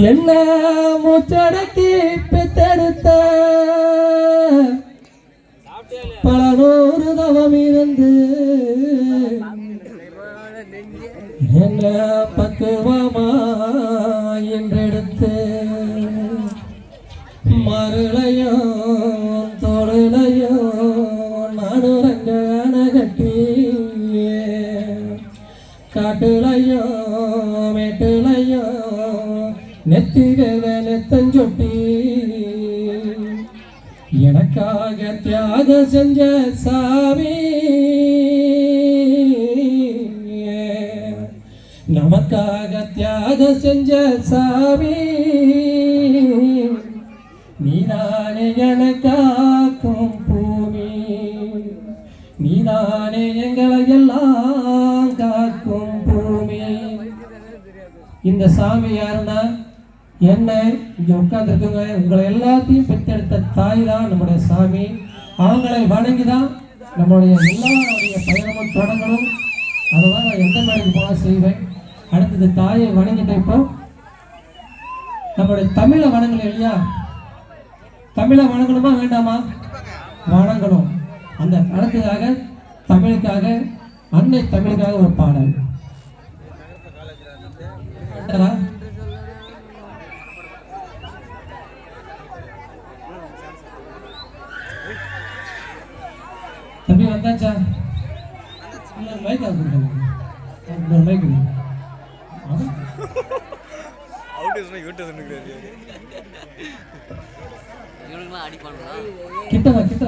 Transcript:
என்ன மூச்சடக்கி பெத்தெடுத்த பல நூறு தவம் இருந்து என்ன பக்குவமா என்றெடுத்து மருளையும் தொழிலையும் நடுரங்கான கட்டி காட்டுலையும் மேட்டுலையும் நெத்திகத நெத்தஞ்சொட்டி எனக்காக தியாகம் செஞ்ச சாமி நமக்காக தியாகம் செஞ்ச சாமி நீதானே எனக்காக்கும் பூமி நீதானே எங்களை எல்லாம் காக்கும் பூமி. இந்த சாமி யாருன்னா என்ன இங்க உட்கார்ந்துருக்குங்க உங்களை எல்லாத்தையும் பெற்றெடுத்த தாய் தான் நம்முடைய சாமி. அவங்களை வணங்கிதான் நம்மளுடைய எல்லாருடைய பயணமும் தொடங்கணும். அதை தான் நான் எந்த மேடைக்கு போனால் செய்வேன். அடுத்தது தாயை வணங்கிட்ட இப்போ நம்மளுடைய தமிழை வணங்கணும் இல்லையா? தமிழை வணங்கணுமா வேண்டாமா? வணங்கணும். அந்த அடுத்ததாக தமிழுக்காக அன்னை தமிழுக்காக ஒரு பாடல். தம்பி வந்தாச்சா? மைக் மைக் கிட்ட கிட்ட